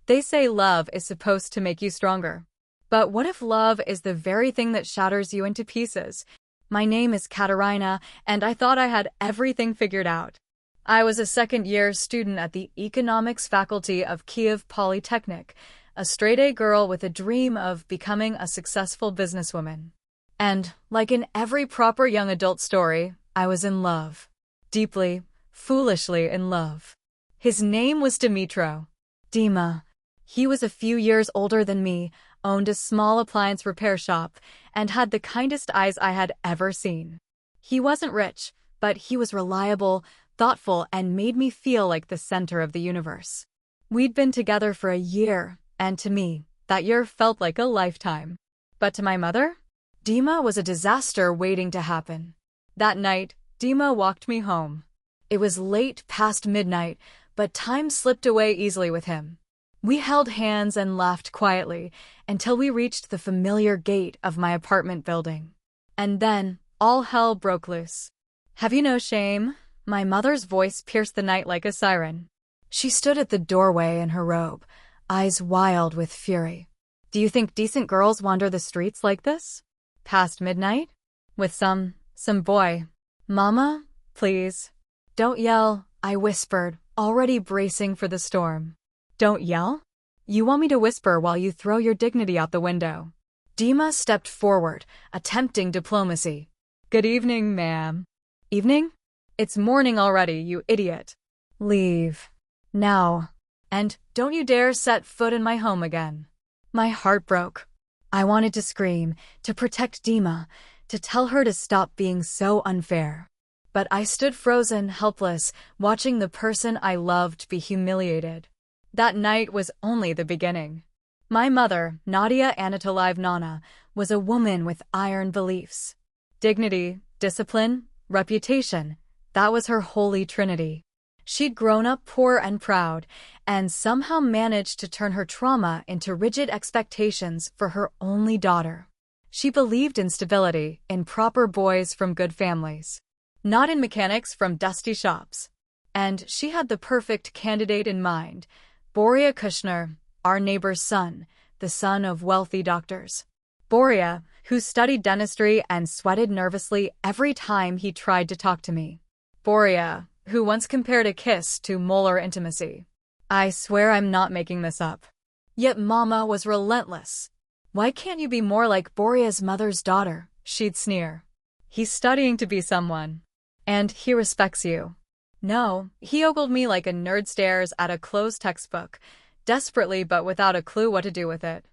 They say love is supposed to make you stronger. But what if love is the very thing that shatters you into pieces? My name is Katerina, and I thought I had everything figured out. I was a second-year student at the economics faculty of Kiev Polytechnic, a straight-A girl with a dream of becoming a successful businesswoman. And, like in every proper young adult story, I was in love. Deeply, foolishly in love. His name was Dimitro. Dima. He was a few years older than me, owned a small appliance repair shop, and had the kindest eyes I had ever seen. He wasn't rich, but he was reliable, thoughtful, and made me feel like the center of the universe. We'd been together for a year, and to me, that year felt like a lifetime. But to my mother, Dima was a disaster waiting to happen. That night, Dima walked me home. It was late past midnight, but time slipped away easily with him. We held hands and laughed quietly until we reached the familiar gate of my apartment building. And then, all hell broke loose. "Have you no shame?" My mother's voice pierced the night like a siren. She stood at the doorway in her robe, eyes wild with fury. "Do you think decent girls wander the streets like this? Past midnight? With some boy? Mama, please. Don't yell," I whispered, already bracing for the storm. "Don't yell? You want me to whisper while you throw your dignity out the window?" Dima stepped forward, attempting diplomacy. "Good evening, ma'am." "Evening? It's morning already, you idiot. Leave. Now. And don't you dare set foot in my home again." My heart broke. I wanted to scream, to protect Dima, to tell her to stop being so unfair. But I stood frozen, helpless, watching the person I loved be humiliated. That night was only the beginning. My mother, Nadia Anatolyevna, was a woman with iron beliefs. Dignity, discipline, reputation, that was her holy trinity. She'd grown up poor and proud, and somehow managed to turn her trauma into rigid expectations for her only daughter. She believed in stability, in proper boys from good families, not in mechanics from dusty shops. And she had the perfect candidate in mind, Boria Kushner, our neighbor's son, the son of wealthy doctors. Boria, who studied dentistry and sweated nervously every time he tried to talk to me. Boria, who once compared a kiss to molar intimacy. I swear I'm not making this up. Yet Mama was relentless. "Why can't you be more like Boria's mother's daughter?" she'd sneer. "He's studying to be someone. And he respects you." No, he ogled me like a nerd stares at a closed textbook, desperately but without a clue what to do with it.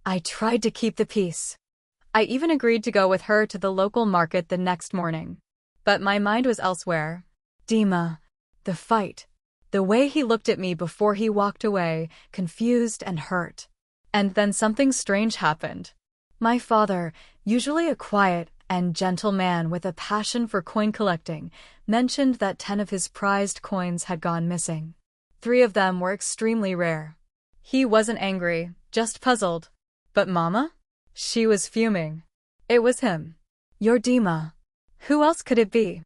I tried to keep the peace. I even agreed to go with her to the local market the next morning. But my mind was elsewhere. Dima. The fight. The way he looked at me before he walked away, confused and hurt. And then something strange happened. My father, usually a quiet and gentle man with a passion for coin collecting, mentioned that 10 of his prized coins had gone missing. 3 of them were extremely rare. He wasn't angry, just puzzled. But Mama? She was fuming. It was him. "You're Dima. Who else could it be?"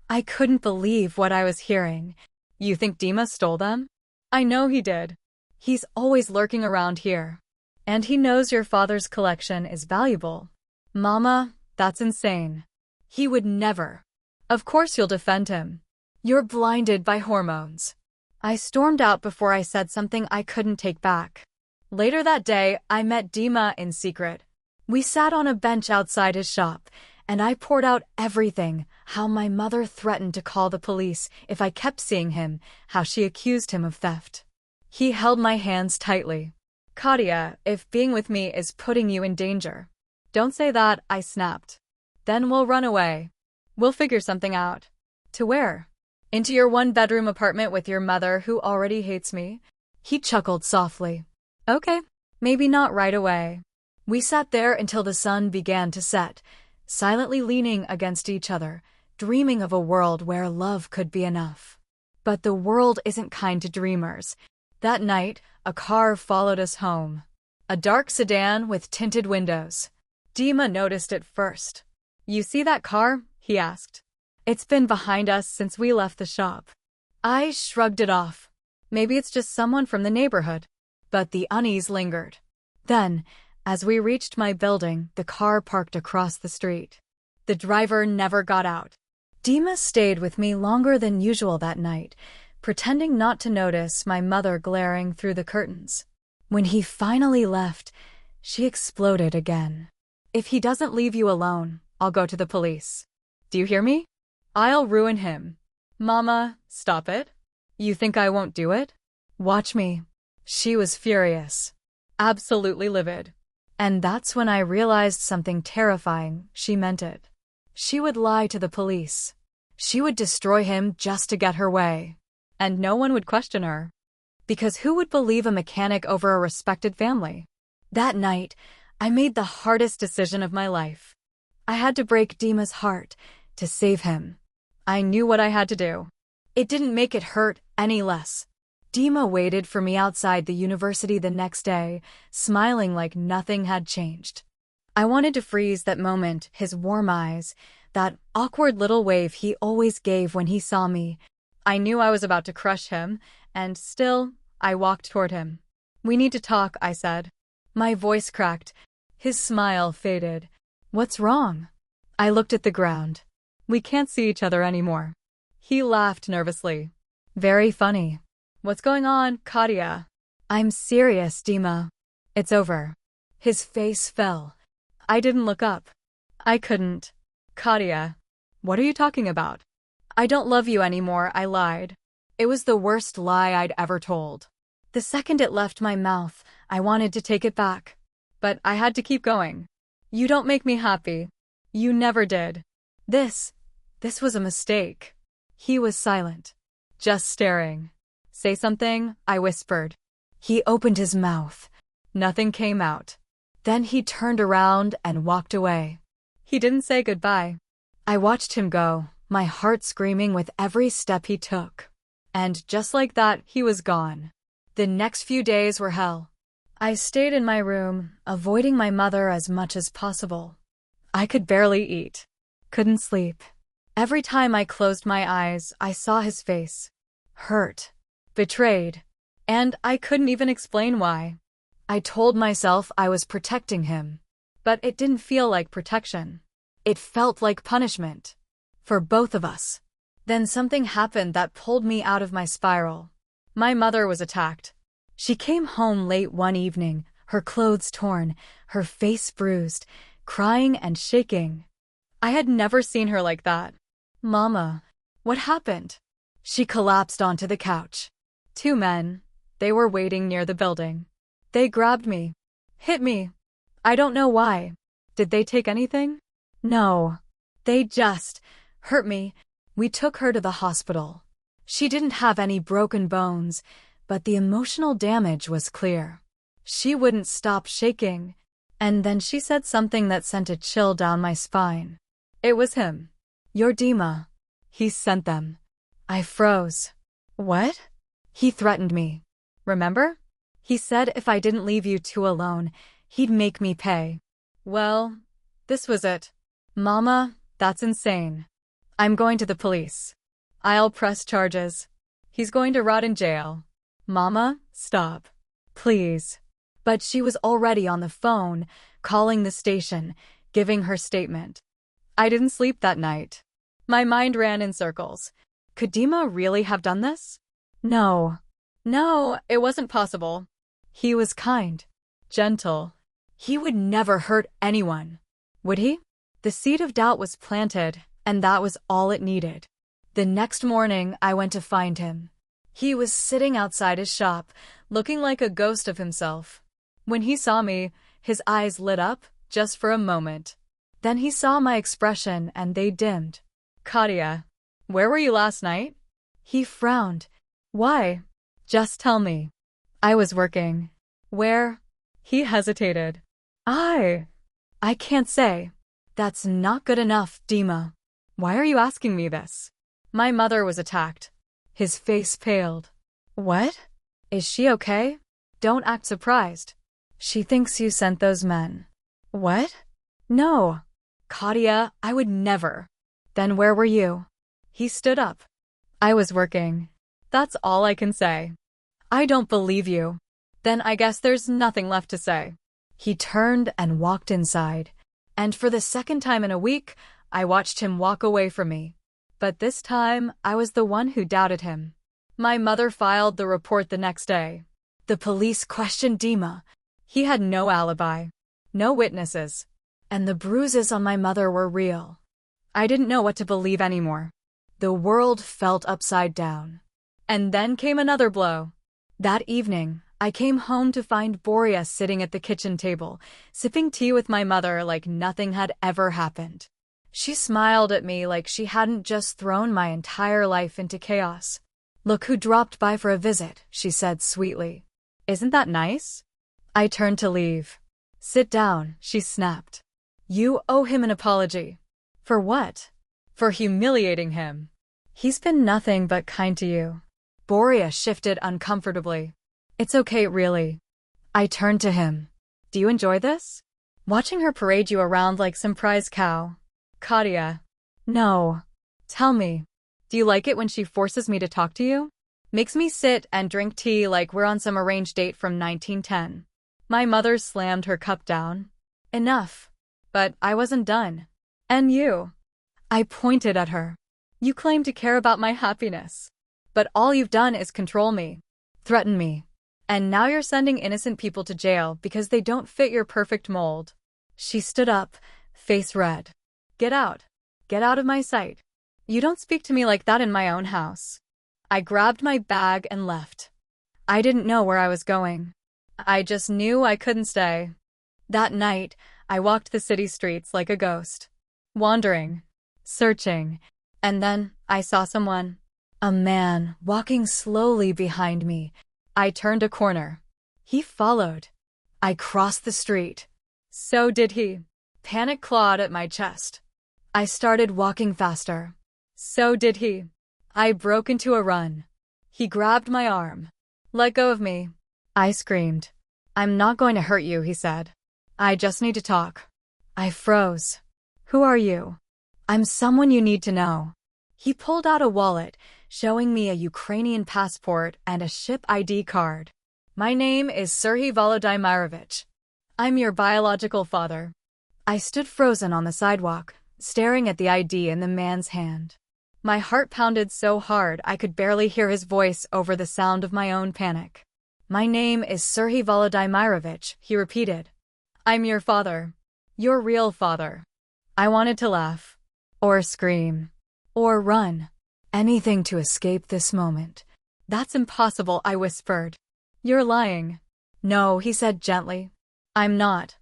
I couldn't believe what I was hearing. "You think Dima stole them?" "I know he did. He's always lurking around here. And he knows your father's collection is valuable." "Mama, that's insane. He would never." "Of course you'll defend him. You're blinded by hormones." I stormed out before I said something I couldn't take back. Later that day, I met Dima in secret. We sat on a bench outside his shop, and I poured out everything, how my mother threatened to call the police if I kept seeing him, how she accused him of theft. He held my hands tightly. "Katya, if being with me is putting you in danger." "Don't say that," I snapped. "Then we'll run away. We'll figure something out." "To where?" "Into your 1-bedroom apartment with your mother who already hates me." He chuckled softly. "Okay, maybe not right away." We sat there until the sun began to set, silently leaning against each other, dreaming of a world where love could be enough. But the world isn't kind to dreamers. That night, a car followed us home. A dark sedan with tinted windows. Dima noticed it first. "You see that car?" he asked. "It's been behind us since we left the shop." I shrugged it off. "Maybe it's just someone from the neighborhood." but the unease lingered. Then, as we reached my building, the car parked across the street. The driver never got out. Dima stayed with me longer than usual that night, pretending not to notice my mother glaring through the curtains. When he finally left, she exploded again. If he doesn't leave you alone, I'll go to the police. Do you hear me? I'll ruin him. Mama, stop it. You think I won't do it? Watch me. She was furious. Absolutely livid. And that's when I realized something terrifying. She meant it. She would lie to the police. She would destroy him just to get her way. And no one would question her. Because who would believe a mechanic over a respected family? That night, I made the hardest decision of my life. I had to break Dima's heart to save him. I knew what I had to do. It didn't make it hurt any less. Dima waited for me outside the university the next day, smiling like nothing had changed. I wanted to freeze that moment, his warm eyes, that awkward little wave he always gave when he saw me. I knew I was about to crush him, and still, I walked toward him. We need to talk, I said. My voice cracked. His smile faded. What's wrong? I looked at the ground. We can't see each other anymore. He laughed nervously. Very funny. What's going on, Katia? I'm serious, Dima. It's over. His face fell. I didn't look up. I couldn't. Katia. What are you talking about? I don't love you anymore, I lied. It was the worst lie I'd ever told. The second it left my mouth, I wanted to take it back. But I had to keep going. You don't make me happy. You never did. This was a mistake. He was silent. Just staring. Say something, I whispered. He opened his mouth. Nothing came out. Then he turned around and walked away. He didn't say goodbye. I watched him go, my heart screaming with every step he took. And just like that, he was gone. The next few days were hell. I stayed in my room, avoiding my mother as much as possible. I could barely eat. Couldn't sleep. Every time I closed my eyes, I saw his face. Hurt. Betrayed. And I couldn't even explain why. I told myself I was protecting him. But it didn't feel like protection. It felt like punishment. For both of us. Then something happened that pulled me out of my spiral. My mother was attacked. She came home late one evening, her clothes torn, her face bruised, crying and shaking. I had never seen her like that. Mama, what happened? She collapsed onto the couch. Two men, they were waiting near the building. They grabbed me. Hit me. I don't know why. Did they take anything? No. They just hurt me. We took her to the hospital. She didn't have any broken bones, but the emotional damage was clear. She wouldn't stop shaking. And then she said something that sent a chill down my spine. It was him. You're Dima. He sent them. I froze. What? He threatened me. Remember? He said if I didn't leave you two alone, he'd make me pay. Well, this was it. Mama, that's insane. I'm going to the police. I'll press charges. He's going to rot in jail. Mama, stop. Please. But she was already on the phone, calling the station, giving her statement. I didn't sleep that night. My mind ran in circles. Could Dima really have done this? No. No, it wasn't possible. He was kind. Gentle. He would never hurt anyone. Would he? The seed of doubt was planted, and that was all it needed. The next morning, I went to find him. He was sitting outside his shop, looking like a ghost of himself. When he saw me, his eyes lit up, just for a moment. Then he saw my expression and they dimmed. Katia, where were you last night? He frowned. Why? Just tell me. I was working. Where? He hesitated. I can't say. That's not good enough, Dima. Why are you asking me this? My mother was attacked. His face paled. What? Is she okay? Don't act surprised. She thinks you sent those men. What? No. Katia, I would never. Then where were you? He stood up. I was working. That's all I can say. I don't believe you. Then I guess there's nothing left to say. He turned and walked inside, and for the second time in a week, I watched him walk away from me. But this time, I was the one who doubted him. My mother filed the report the next day. The police questioned Dima. He had no alibi, no witnesses, and the bruises on my mother were real. I didn't know what to believe anymore. The world felt upside down. And then came another blow. That evening, I came home to find Boria sitting at the kitchen table, sipping tea with my mother like nothing had ever happened. She smiled at me like she hadn't just thrown my entire life into chaos. "Look who dropped by for a visit," she said sweetly. "Isn't that nice?" I turned to leave. "Sit down," she snapped. "You owe him an apology." "For what?" "For humiliating him. He's been nothing but kind to you." Boria shifted uncomfortably. "It's okay, really." I turned to him. "Do you enjoy this? Watching her parade you around like some prize cow?" "Katya." "No. Tell me. Do you like it when she forces me to talk to you? Makes me sit and drink tea like we're on some arranged date from 1910. My mother slammed her cup down. "Enough." But I wasn't done. "And you?" I pointed at her. "You claim to care about my happiness. But all you've done is control me, threaten me. And now you're sending innocent people to jail because they don't fit your perfect mold." She stood up, face red. Get out. Get out of my sight. You don't speak to me like that in my own house." I grabbed my bag and left. I didn't know where I was going. I just knew I couldn't stay. That night, I walked the city streets like a ghost, wandering, searching, and then I saw someone. A man walking slowly behind me. I turned a corner. He followed. I crossed the street. So did he. Panic clawed at my chest. I started walking faster. So did he. I broke into a run. He grabbed my arm. "Let go of me." I screamed. "I'm not going to hurt you," he said. "I just need to talk." I froze. "Who are you?" "I'm someone you need to know." He pulled out a wallet, showing me a Ukrainian passport and a ship ID card. "My name is Serhiy Volodymyrovich. I'm your biological father." I stood frozen on the sidewalk, staring at the ID in the man's hand. My heart pounded so hard I could barely hear his voice over the sound of my own panic. "My name is Serhiy Volodymyrovich," he repeated. "I'm your father. Your real father." I wanted to laugh. Or scream. Or run. Anything to escape this moment. "That's impossible," I whispered. "You're lying." "No," he said gently. "I'm not.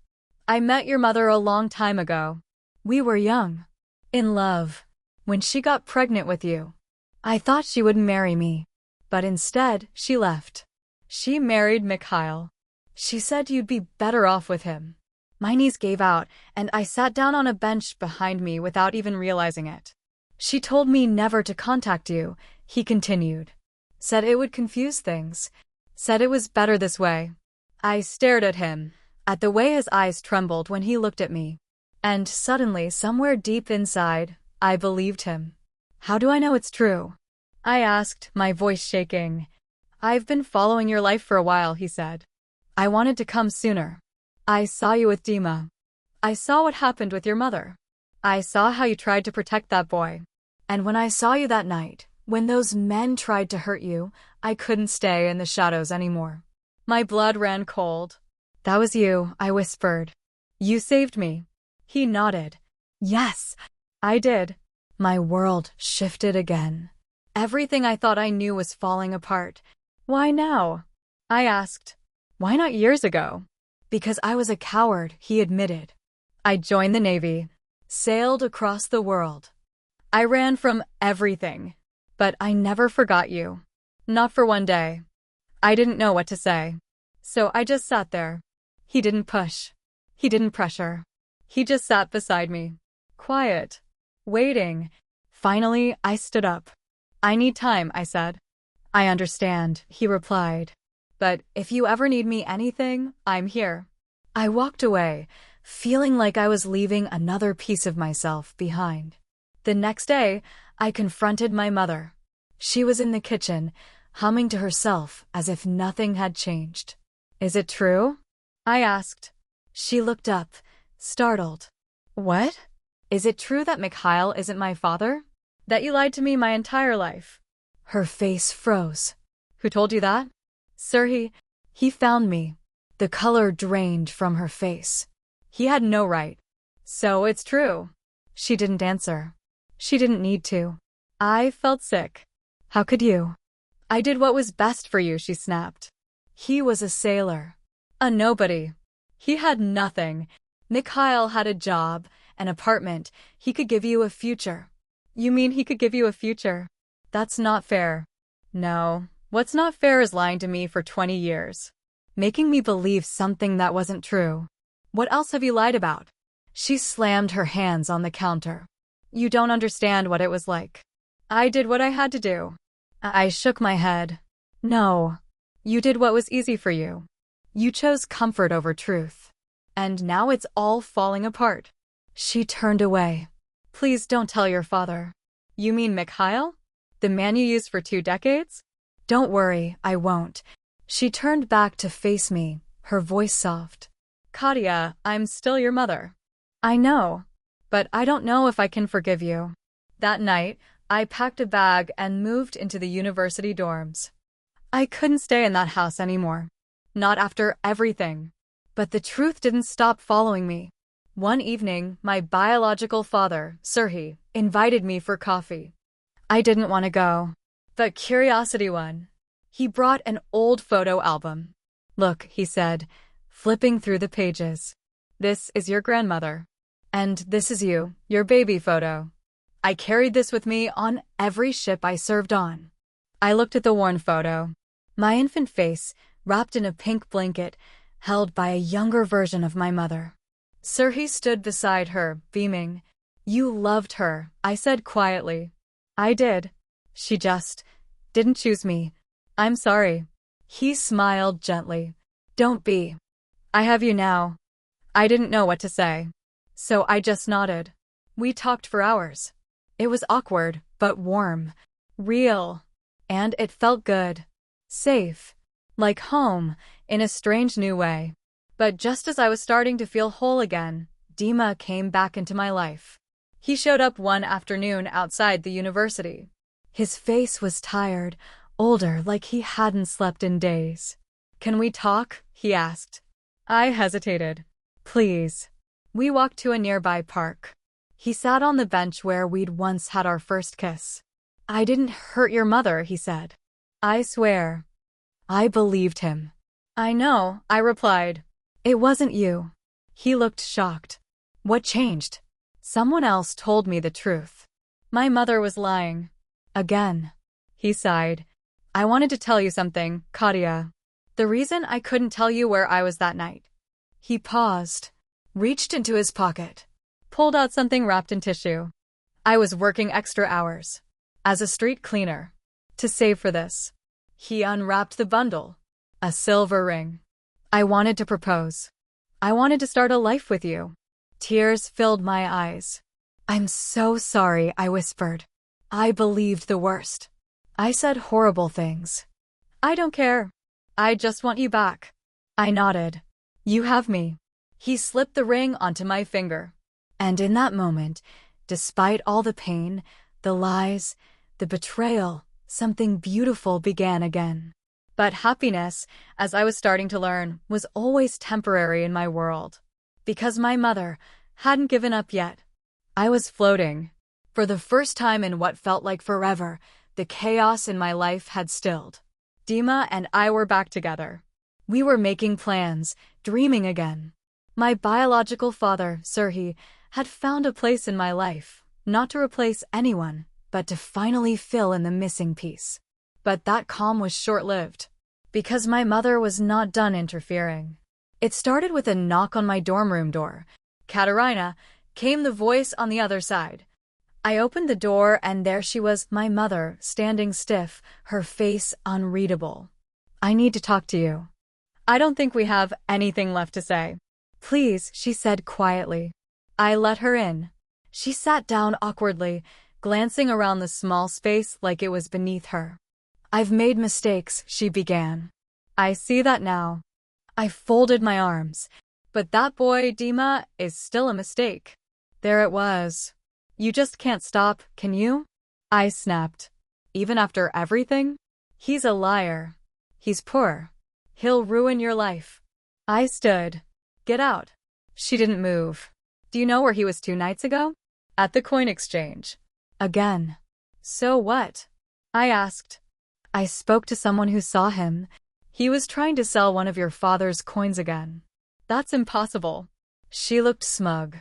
I met your mother a long time ago. We were young. In love. When she got pregnant with you. I thought she would marry me. But instead, she left. She married Mikhail. She said you'd be better off with him." My knees gave out, and I sat down on a bench behind me without even realizing it. "She told me never to contact you," he continued. "Said it would confuse things. Said it was better this way." I stared at him, at the way his eyes trembled when he looked at me. And suddenly, somewhere deep inside, I believed him. "How do I know it's true?" I asked, my voice shaking. "I've been following your life for a while," he said. "I wanted to come sooner. I saw you with Dima. I saw what happened with your mother. I saw how you tried to protect that boy. And when I saw you that night, when those men tried to hurt you, I couldn't stay in the shadows anymore." My blood ran cold. "That was you," I whispered. "You saved me." He nodded. "Yes, I did." My world shifted again. Everything I thought I knew was falling apart. "Why now?" I asked. "Why not years ago?" "Because I was a coward," he admitted. "I joined the Navy, sailed across the world. I ran from everything. But I never forgot you. Not for one day." I didn't know what to say. So I just sat there. He didn't push. He didn't pressure. He just sat beside me. Quiet. Waiting. Finally, I stood up. "I need time," I said. "I understand," he replied. "But if you ever need me anything, I'm here." I walked away, feeling like I was leaving another piece of myself behind. The next day, I confronted my mother. She was in the kitchen, humming to herself as if nothing had changed. Is it true? I asked. She looked up, startled. What? Is it true that Mikhail isn't my father? That you lied to me my entire life? Her face froze. Who told you that? Sir, he found me. The color drained from her face. He had no right. So it's true. She didn't answer. She didn't need to. I felt sick. How could you? I did what was best for you, she snapped. He was a sailor. A nobody. He had nothing. Mikhail had a job, an apartment. He could give you a future. You mean he could give you a future? That's not fair. No. What's not fair is lying to me for 20 years. Making me believe something that wasn't true. What else have you lied about? She slammed her hands on the counter. You don't understand what it was like. I did what I had to do. I shook my head. No. You did what was easy for you. You chose comfort over truth. And now it's all falling apart. She turned away. Please don't tell your father. You mean Mikhail? The man you used for 2 decades? Don't worry, I won't. She turned back to face me, her voice soft. Katya, I'm still your mother. I know. But I don't know if I can forgive you. That night, I packed a bag and moved into the university dorms. I couldn't stay in that house anymore. Not after everything. But the truth didn't stop following me. One evening, my biological father, Serhiy, invited me for coffee. I didn't want to go. But curiosity won. He brought an old photo album. Look, he said, flipping through the pages. This is your grandmother. And this is you, your baby photo. I carried this with me on every ship I served on. I looked at the worn photo. My infant face, wrapped in a pink blanket, held by a younger version of my mother. Serhiy stood beside her, beaming. You loved her, I said quietly. I did. She just didn't choose me. I'm sorry. He smiled gently. Don't be. I have you now. I didn't know what to say. So I just nodded. We talked for hours. It was awkward, but warm. Real. And it felt good. Safe. Like home, in a strange new way. But just as I was starting to feel whole again, Dima came back into my life. He showed up one afternoon outside the university. His face was tired, older, like he hadn't slept in days. Can we talk? He asked. I hesitated. Please. We walked to a nearby park. He sat on the bench where we'd once had our first kiss. I didn't hurt your mother, he said. I swear. I believed him. I know, I replied. It wasn't you. He looked shocked. What changed? Someone else told me the truth. My mother was lying. Again. He sighed. I wanted to tell you something, Katya. The reason I couldn't tell you where I was that night. He paused, reached into his pocket, pulled out something wrapped in tissue. I was working extra hours, as a street cleaner, to save for this. He unwrapped the bundle, a silver ring. I wanted to propose. I wanted to start a life with you. Tears filled my eyes. I'm so sorry, I whispered. I believed the worst. I said horrible things. I don't care. I just want you back. I nodded. You have me. He slipped the ring onto my finger. And in that moment, despite all the pain, the lies, the betrayal, something beautiful began again. But happiness, as I was starting to learn, was always temporary in my world. Because my mother hadn't given up yet. I was floating. For the first time in what felt like forever, the chaos in my life had stilled. Dima and I were back together. We were making plans, dreaming again. My biological father, Serhiy, had found a place in my life, not to replace anyone, but to finally fill in the missing piece. But that calm was short-lived, because my mother was not done interfering. It started with a knock on my dorm room door. Katerina, came the voice on the other side. I opened the door and there she was, my mother, standing stiff, her face unreadable. I need to talk to you. I don't think we have anything left to say. Please, she said quietly. I let her in. She sat down awkwardly, glancing around the small space like it was beneath her. I've made mistakes, she began. I see that now. I folded my arms. But that boy, Dima, is still a mistake. There it was. You just can't stop, can you? I snapped. Even after everything? He's a liar. He's poor. He'll ruin your life. I stood. Get out. She didn't move. Do you know where he was 2 nights ago? At the coin exchange. Again. So what? I asked. I spoke to someone who saw him. He was trying to sell one of your father's coins again. That's impossible. She looked smug.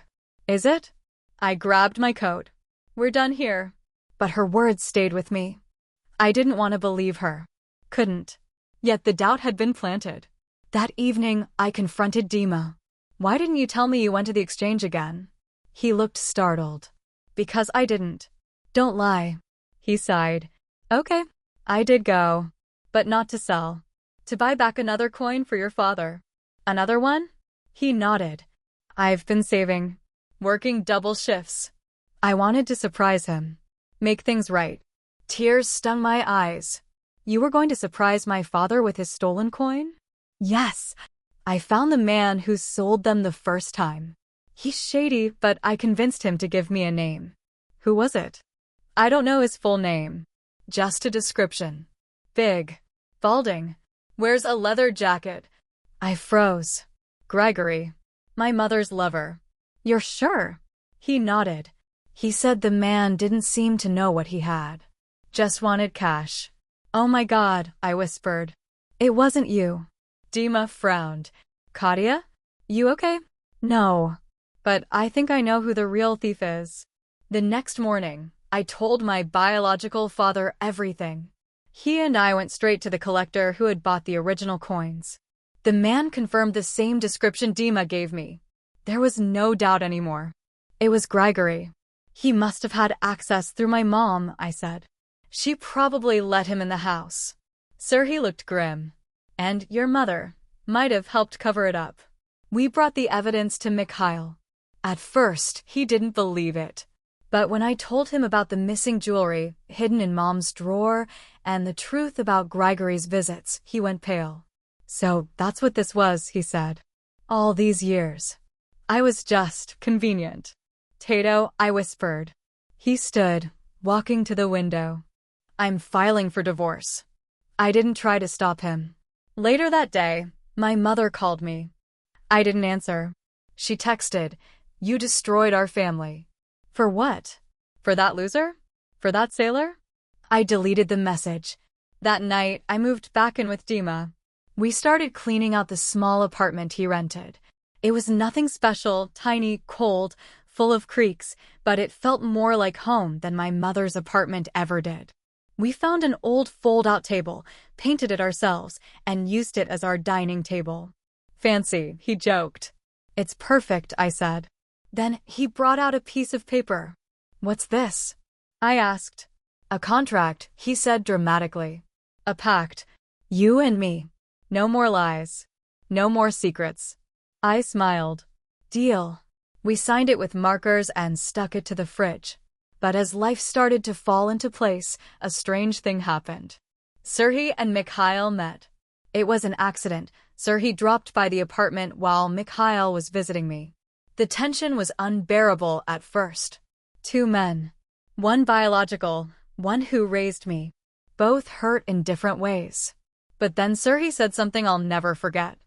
Is it? I grabbed my coat. We're done here. But her words stayed with me. I didn't want to believe her. Couldn't. Yet the doubt had been planted. That evening, I confronted Dima. Why didn't you tell me you went to the exchange again? He looked startled. Because I didn't. Don't lie. He sighed. Okay. I did go. But not to sell. To buy back another coin for your father. Another one? He nodded. I've been saving. Working double shifts. I wanted to surprise him. Make things right. Tears stung my eyes. You were going to surprise my father with his stolen coin? Yes. I found the man who sold them the first time. He's shady, but I convinced him to give me a name. Who was it? I don't know his full name. Just a description. Big. Balding. Wears a leather jacket. I froze. Gregory. My mother's lover. You're sure? He nodded. He said the man didn't seem to know what he had. Just wanted cash. Oh my God, I whispered. It wasn't you. Dima frowned. Katia? You okay? No. But I think I know who the real thief is. The next morning, I told my biological father everything. He and I went straight to the collector who had bought the original coins. The man confirmed the same description Dima gave me. There was no doubt anymore. It was Gregory. He must have had access through my mom, I said. She probably let him in the house. Serhi looked grim. And your mother might have helped cover it up. We brought the evidence to Mikhail. At first, he didn't believe it. But when I told him about the missing jewelry hidden in Mom's drawer and the truth about Gregory's visits, he went pale. So that's what this was, he said. All these years. I was just convenient. Tato, I whispered. He stood, walking to the window. I'm filing for divorce. I didn't try to stop him. Later that day, my mother called me. I didn't answer. She texted, "You destroyed our family." For what? For that loser? For that sailor? I deleted the message. That night, I moved back in with Dima. We started cleaning out the small apartment he rented. It was nothing special, tiny, cold, full of creaks, but it felt more like home than my mother's apartment ever did. We found an old fold-out table, painted it ourselves, and used it as our dining table. Fancy, he joked. It's perfect, I said. Then he brought out a piece of paper. What's this? I asked. A contract, he said dramatically. A pact. You and me. No more lies. No more secrets. I smiled. Deal. We signed it with markers and stuck it to the fridge. But as life started to fall into place, a strange thing happened. Serhi and Mikhail met. It was an accident. Serhi dropped by the apartment while Mikhail was visiting me. The tension was unbearable at first. 2 men. One biological, one who raised me. Both hurt in different ways. But then Serhi said something I'll never forget.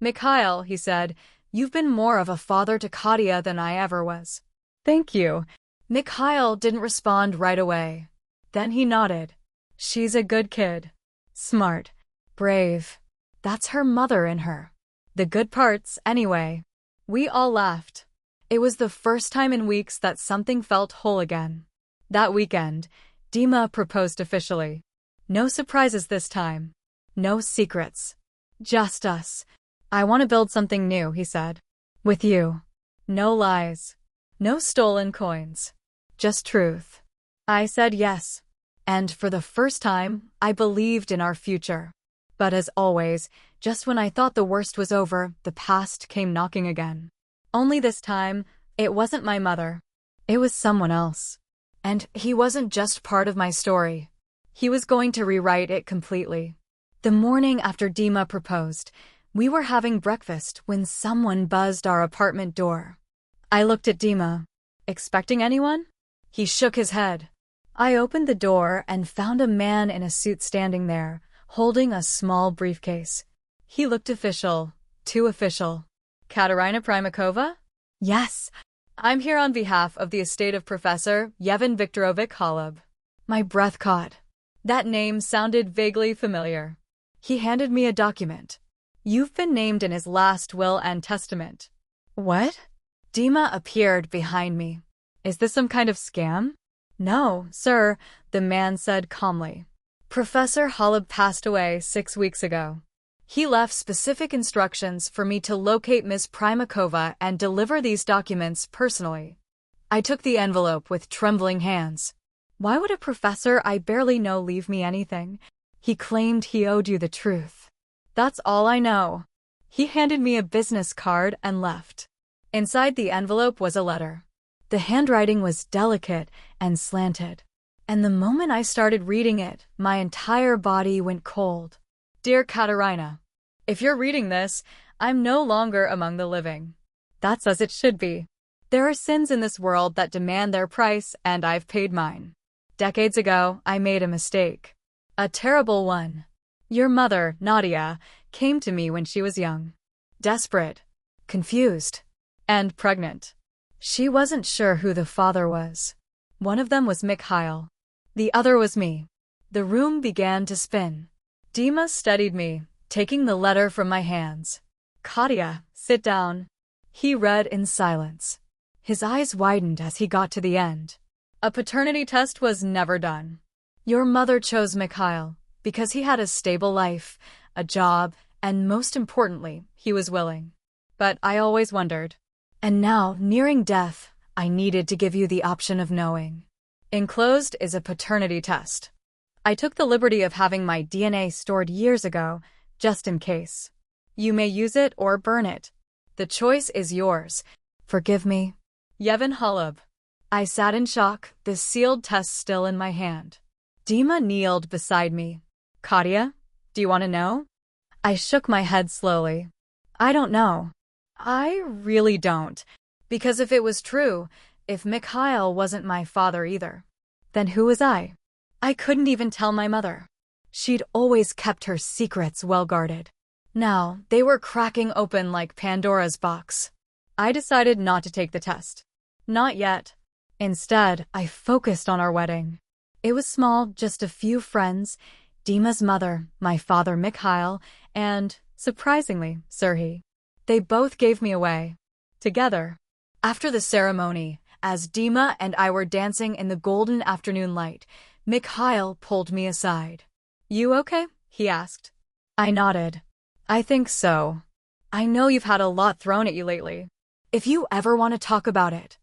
Mikhail, he said, you've been more of a father to Katia than I ever was. Thank you. Mikhail didn't respond right away. Then he nodded. She's a good kid. Smart. Brave. That's her mother in her. The good parts, anyway. We all laughed. It was the first time in weeks that something felt whole again. That weekend, Dima proposed officially. No surprises this time. No secrets. Just us. I want to build something new, he said. With you. No lies. No stolen coins. Just truth. I said yes. And for the first time, I believed in our future. But as always, just when I thought the worst was over, the past came knocking again. Only this time, it wasn't my mother. It was someone else. And he wasn't just part of my story. He was going to rewrite it completely. The morning after Dima proposed, We were having breakfast when someone buzzed our apartment door. I looked at Dima. Expecting anyone? He shook his head. I opened the door and found a man in a suit standing there, holding a small briefcase. He looked official. Too official. Katerina Primakova? Yes. I'm here on behalf of the estate of Professor Yevhen Viktorovich Holub. My breath caught. That name sounded vaguely familiar. He handed me a document. You've been named in his last will and testament. What? Dima appeared behind me. Is this some kind of scam? No, sir, the man said calmly. Professor Holub passed away 6 weeks ago. He left specific instructions for me to locate Ms. Primakova and deliver these documents personally. I took the envelope with trembling hands. Why would a professor I barely know leave me anything? He claimed he owed you the truth. That's all I know. He handed me a business card and left. Inside the envelope was a letter. The handwriting was delicate and slanted. And the moment I started reading it, my entire body went cold. Dear Katerina, if you're reading this, I'm no longer among the living. That's as it should be. There are sins in this world that demand their price, and I've paid mine. Decades ago, I made a mistake. A terrible one. Your mother, Nadia, came to me when she was young. Desperate, confused, and pregnant. She wasn't sure who the father was. One of them was Mikhail. The other was me. The room began to spin. Dima studied me, taking the letter from my hands. Katya, sit down. He read in silence. His eyes widened as he got to the end. A paternity test was never done. Your mother chose Mikhail because he had a stable life, a job, and most importantly, he was willing. But I always wondered. And now, nearing death, I needed to give you the option of knowing. Enclosed is a paternity test. I took the liberty of having my DNA stored years ago, just in case. You may use it or burn it. The choice is yours. Forgive me. Yevhen Holub. I sat in shock, the sealed test still in my hand. Dima kneeled beside me. Katya, do you want to know? I shook my head slowly. I don't know. I really don't. Because if it was true, if Mikhail wasn't my father either, then who was I? I couldn't even tell my mother. She'd always kept her secrets well guarded. Now, they were cracking open like Pandora's box. I decided not to take the test. Not yet. Instead, I focused on our wedding. It was small, just a few friends, Dima's mother, my father Mikhail, and, surprisingly, Serhiy. They both gave me away. Together. After the ceremony, as Dima and I were dancing in the golden afternoon light, Mikhail pulled me aside. You okay? He asked. I nodded. I think so. I know you've had a lot thrown at you lately. If you ever want to talk about it.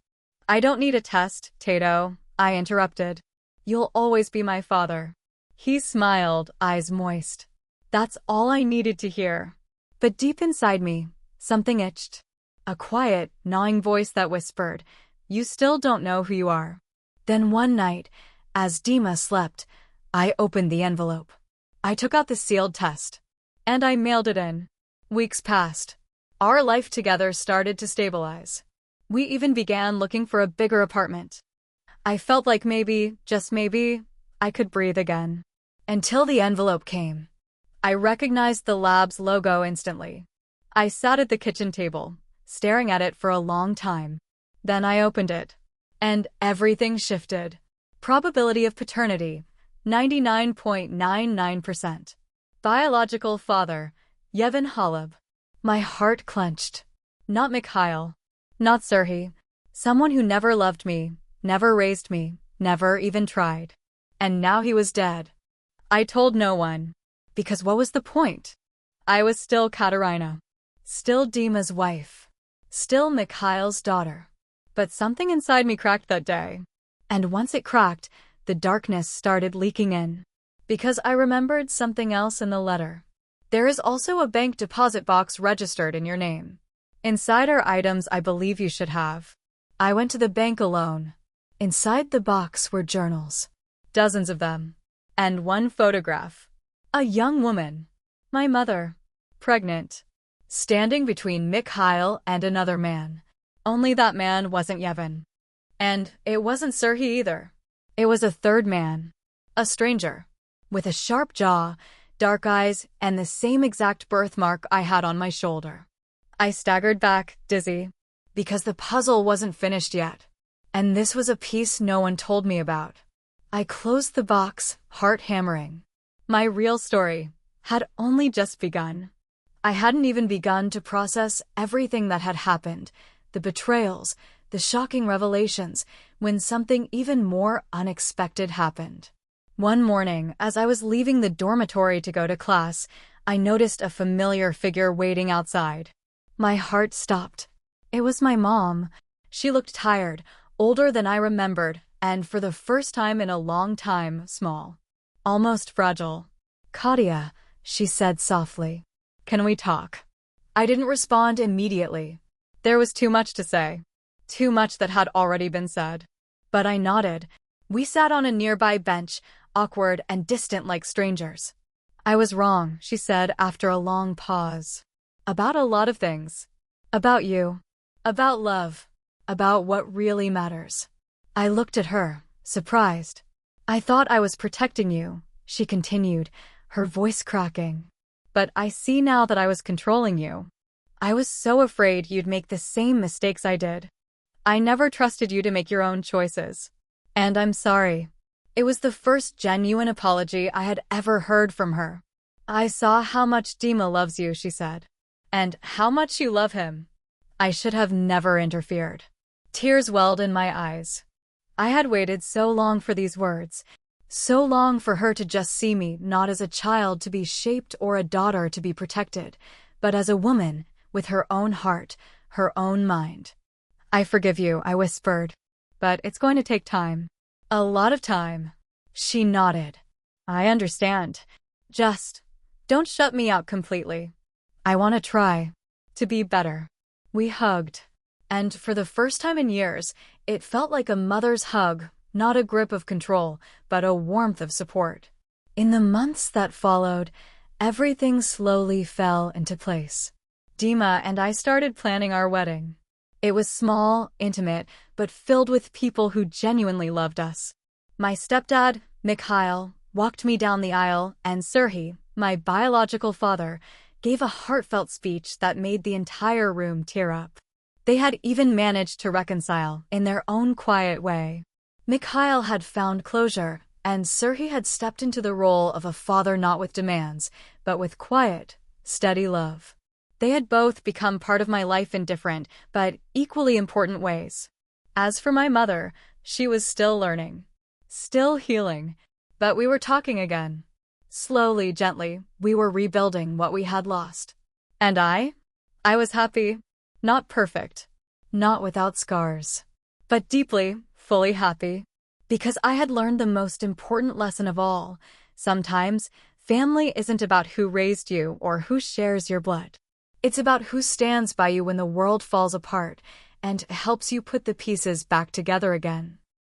I don't need a test, Tato, I interrupted. You'll always be my father. He smiled, eyes moist. That's all I needed to hear. But deep inside me, something itched. A quiet, gnawing voice that whispered, you still don't know who you are. Then one night, as Dima slept, I opened the envelope. I took out the sealed test. And I mailed it in. Weeks passed. Our life together started to stabilize. We even began looking for a bigger apartment. I felt like maybe, just maybe, I could breathe again. Until the envelope came. I recognized the lab's logo instantly. I sat at the kitchen table, staring at it for a long time. Then I opened it. And everything shifted. Probability of paternity, 99.99%. Biological father, Yevhen Holub. My heart clenched. Not Mikhail. Not Serhiy. Someone who never loved me, never raised me, never even tried. And now he was dead. I told no one. Because what was the point? I was still Katerina. Still Dima's wife. Still Mikhail's daughter. But something inside me cracked that day. And once it cracked, the darkness started leaking in. Because I remembered something else in the letter. There is also a bank deposit box registered in your name. Inside are items I believe you should have. I went to the bank alone. Inside the box were journals. Dozens of them. And one photograph. A young woman. My mother. Pregnant. standing between Mikhail and another man. Only that man wasn't Yevon. And it wasn't Serhiy either. It was a third man. A stranger. With a sharp jaw, dark eyes, and the same exact birthmark I had on my shoulder. I staggered back, dizzy, because the puzzle wasn't finished yet. And this was a piece no one told me about. I closed the box, heart hammering. My real story had only just begun. I hadn't even begun to process everything that had happened, the betrayals, the shocking revelations, when something even more unexpected happened. One morning, as I was leaving the dormitory to go to class, I noticed a familiar figure waiting outside. My heart stopped. It was my mom. She looked tired, older than I remembered, and for the first time in a long time, small. Almost fragile. "Katya," she said softly. "Can we talk?" I didn't respond immediately. There was too much to say. Too much that had already been said. But I nodded. We sat on a nearby bench, awkward and distant like strangers. "I was wrong," she said after a long pause. "About a lot of things. About you. About love. About what really matters." I looked at her, surprised. "I thought I was protecting you," she continued, her voice cracking. "But I see now that I was controlling you. I was so afraid you'd make the same mistakes I did. I never trusted you to make your own choices. And I'm sorry." It was the first genuine apology I had ever heard from her. "I saw how much Dima loves you," she said. "And how much you love him. I should have never interfered." Tears welled in my eyes. I had waited so long for these words, so long for her to just see me not as a child to be shaped or a daughter to be protected, but as a woman with her own heart, her own mind. "I forgive you," I whispered. "But it's going to take time. A lot of time." She nodded. "I understand. Just don't shut me out completely. I want to try to be better." We hugged. And for the first time in years, it felt like a mother's hug, not a grip of control, but a warmth of support. In the months that followed, everything slowly fell into place. Dima and I started planning our wedding. It was small, intimate, but filled with people who genuinely loved us. My stepdad, Mikhail, walked me down the aisle, and Serhiy, my biological father, gave a heartfelt speech that made the entire room tear up. They had even managed to reconcile in their own quiet way. Mikhail had found closure, and Serhiy had stepped into the role of a father not with demands, but with quiet, steady love. They had both become part of my life in different, but equally important ways. As for my mother, she was still learning. Still healing. But we were talking again. Slowly, gently, we were rebuilding what we had lost. And I was happy. Not perfect. Not without scars. But deeply, fully happy. Because I had learned the most important lesson of all. Sometimes, family isn't about who raised you or who shares your blood. It's about who stands by you when the world falls apart and helps you put the pieces back together again.